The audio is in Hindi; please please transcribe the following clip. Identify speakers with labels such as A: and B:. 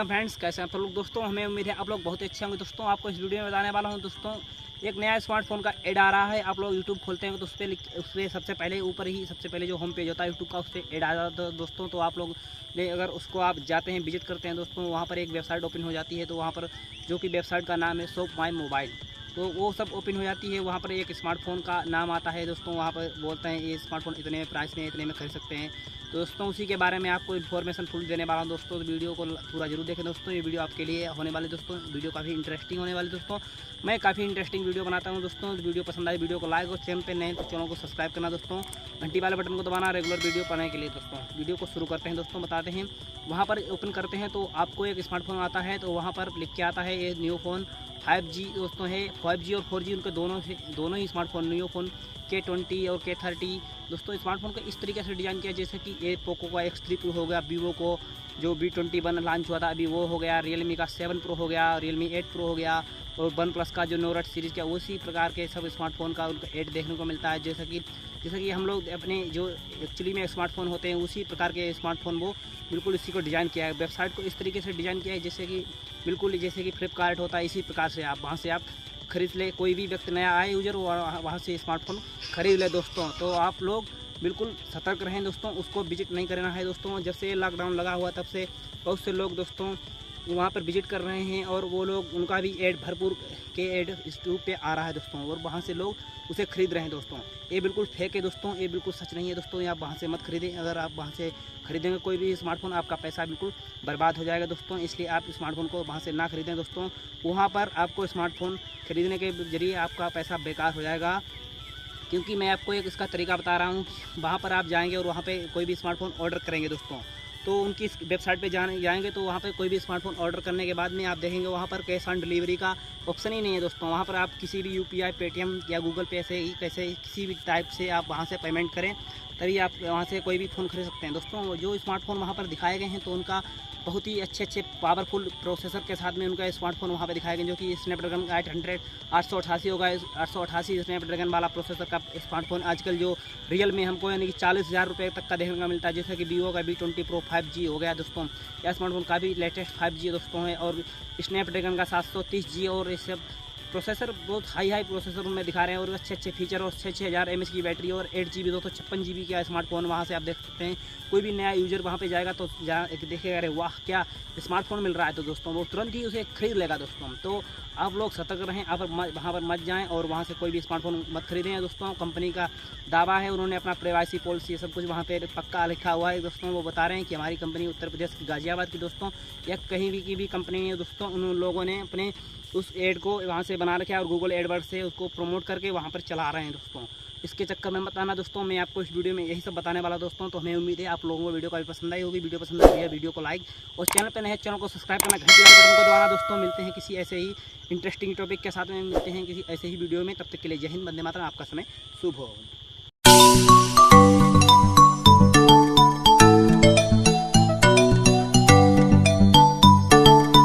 A: वेलकम फ्रेंड्स, कैसे हैं आप लोग दोस्तों। हमें उम्मीद है आप लोग बहुत अच्छे होंगे दोस्तों। आपको इस वीडियो में बताने वाला हूं दोस्तों, एक नया स्मार्टफोन का ऐड आ रहा है। आप लोग यूट्यूब खोलते हैं तो उस पर सबसे पहले ऊपर ही सबसे पहले जो होम पेज होता है यूट्यूब का, उस पर ऐड आ जाता है दोस्तों। तो आप लोग ने अगर उसको आप जाते हैं, विजिट करते हैं दोस्तों, वहाँ पर एक वेबसाइट ओपन हो जाती है। तो वहाँ पर जो कि वेबसाइट का नाम है शॉप माई मोबाइल, तो वो सब ओपन हो जाती है। वहाँ पर एक स्मार्टफोन का नाम आता है दोस्तों। वहाँ पर बोलते हैं ये स्मार्टफोन इतने प्राइस में, इतने में खरीद सकते हैं। तो दोस्तों उसी के बारे में आपको इन्फॉर्मेशन फुल देने वाला हूँ दोस्तों। तो वीडियो को पूरा जरूर देखें दोस्तों, ये वीडियो आपके लिए होने वाले दोस्तों। वीडियो काफ़ी इंटरेस्टिंग होने वाली दोस्तों। मैं काफ़ी इंटरेस्टिंग वीडियो बनाता हूँ दोस्तों। तो वीडियो पसंद आए वीडियो को लाइक और चैनल पे नए तो चैनल को सब्सक्राइब करना दोस्तों। घंटी वाले बटन को दबाना रेगुलर वीडियो पाने के लिए दोस्तों। वीडियो को शुरू करते हैं दोस्तों, बताते हैं। वहाँ पर ओपन करते हैं तो आपको एक स्मार्टफोन आता है। तो वहाँ पर लिख के आता है ये न्यूफोन 5G दोस्तों है। 5G और 4G उनके दोनों ही स्मार्टफोन न्यूफोन K20 और K30 दोस्तों। स्मार्टफोन को इस तरीके से डिज़ाइन किया जैसे कि ये पोको का X3 Pro हो गया, वीवो को जो V21 लॉन्च हुआ था अभी वो हो गया, रियलमी का 7 Pro हो गया, रियलमी 8 Pro हो गया, और वन प्लस का जो नोट सीरीज़ का उसी प्रकार के सब स्मार्टफोन का उनका ऐड देखने को मिलता है। जैसा कि हम लोग अपने जो एक्चुअली में स्मार्टफोन होते हैं उसी प्रकार के स्मार्टफोन वो बिल्कुल इसी को डिज़ाइन किया है। वेबसाइट को इस तरीके से डिज़ाइन किया है जैसे कि बिल्कुल जैसे कि फ्लिपकार्ट होता है, इसी प्रकार से आप वहाँ से आप खरीद ले। कोई भी व्यक्ति नया आए यूजर वहाँ से स्मार्टफोन खरीद ले दोस्तों। तो आप लोग बिल्कुल सतर्क रहें दोस्तों, उसको विजिट नहीं करना है दोस्तों। जब से लॉकडाउन लगा हुआ तब से बहुत से लोग दोस्तों वहाँ पर विजिट कर रहे हैं, और वो लोग उनका भी ऐड भरपूर के ऐड यूट्यूब पे आ रहा है दोस्तों, और वहाँ से लोग उसे खरीद रहे हैं दोस्तों। ये बिल्कुल फेक है दोस्तों, ये बिल्कुल सच नहीं है दोस्तों। ये आप वहाँ से मत खरीदें। अगर आप वहाँ से खरीदेंगे कोई भी स्मार्टफोन, आपका पैसा बिल्कुल बर्बाद हो जाएगा दोस्तों। इसलिए आप स्मार्टफोन को वहाँ से ना खरीदें दोस्तों। वहाँ पर आपको स्मार्टफोन खरीदने के जरिए आपका पैसा बेकार हो जाएगा। क्योंकि मैं आपको एक इसका तरीका बता रहा हूँ। वहाँ पर आप जाएंगे और वहाँ पे कोई भी स्मार्टफोन ऑर्डर करेंगे दोस्तों, तो उनकी वेबसाइट पे जाएंगे तो वहाँ पे कोई भी स्मार्टफोन ऑर्डर करने के बाद में आप देखेंगे वहाँ पर कैश ऑन डिलीवरी का ऑप्शन ही नहीं है दोस्तों। वहाँ पर आप किसी भी UPI, पेटीएम या गूगल पे से ही कैसे किसी भी टाइप से आप वहाँ से पेमेंट करें, तभी आप वहाँ से कोई भी फ़ोन खरीद सकते हैं दोस्तों। जो स्मार्टफोन वहाँ पर दिखाए गए हैं तो उनका बहुत ही अच्छे पावरफुल प्रोसेसर के साथ में उनका स्मार्टफोन वहाँ पे दिखाया गया, जो कि स्नैपड्रैगन 888 होगा। 888 स्नैपड्रैगन वाला प्रोसेसर का स्मार्टफोन आजकल जो रियल में हमको यानी कि 40,000 रुपये तक का देखने को मिलता है। जैसे कि वीवो का V20 Pro 5G हो गया दोस्तों। यह स्मार्टफोन काफ़ी लेटेस्ट 5G दोस्तों है, और स्नैपड्रैगन का 730G, और इस सब प्रोसेसर बहुत हाई प्रोसेसर में दिखा रहे हैं, और अच्छे फीचर, और 6000 mAh की बैटरी, और 8GB 256GB का स्मार्टफोन वहाँ से आप देख सकते हैं। कोई भी नया यूजर वहाँ पे जाएगा तो देखेगा अरे वाह क्या स्मार्टफोन मिल रहा है, तो दोस्तों वो तुरंत ही उसे खरीद लेगा दोस्तों। तो आप लोग सतर्क रहें, आप वहाँ पर मत जाएँ और वहाँ से कोई भी स्मार्टफोन मत खरीदें दोस्तों। कंपनी का दावा है, उन्होंने अपना प्राइवेसी पॉलिसी सब कुछ वहाँ पे पक्का लिखा हुआ है दोस्तों। वो बता रहे हैं कि हमारी कंपनी उत्तर प्रदेश की गाजियाबाद की दोस्तों, या कहीं भी की भी कंपनी है दोस्तों, उन लोगों ने अपने उस ऐड को वहाँ से बना रखा है और गूगल एडवर्ड से उसको प्रमोट करके वहाँ पर चला रहे हैं दोस्तों। इसके चक्कर में मत आना दोस्तों। मैं आपको इस वीडियो में यही सब बताने वाला दोस्तों। तो हमें उम्मीद है आप लोगों को वीडियो काफ़ी पसंद आई होगी। वीडियो पसंद आई है वीडियो को लाइक, और चैनल पर नए चैनल को सब्सक्राइब करना, घंटी वाले बटन को दबाना दोस्तों। मिलते हैं किसी ऐसे ही इंटरेस्टिंग टॉपिक के साथ में, मिलते हैं किसी ऐसे ही वीडियो में। तब तक के लिए जय हिंद, वंदे मातरम। आपका समय शुभ हो।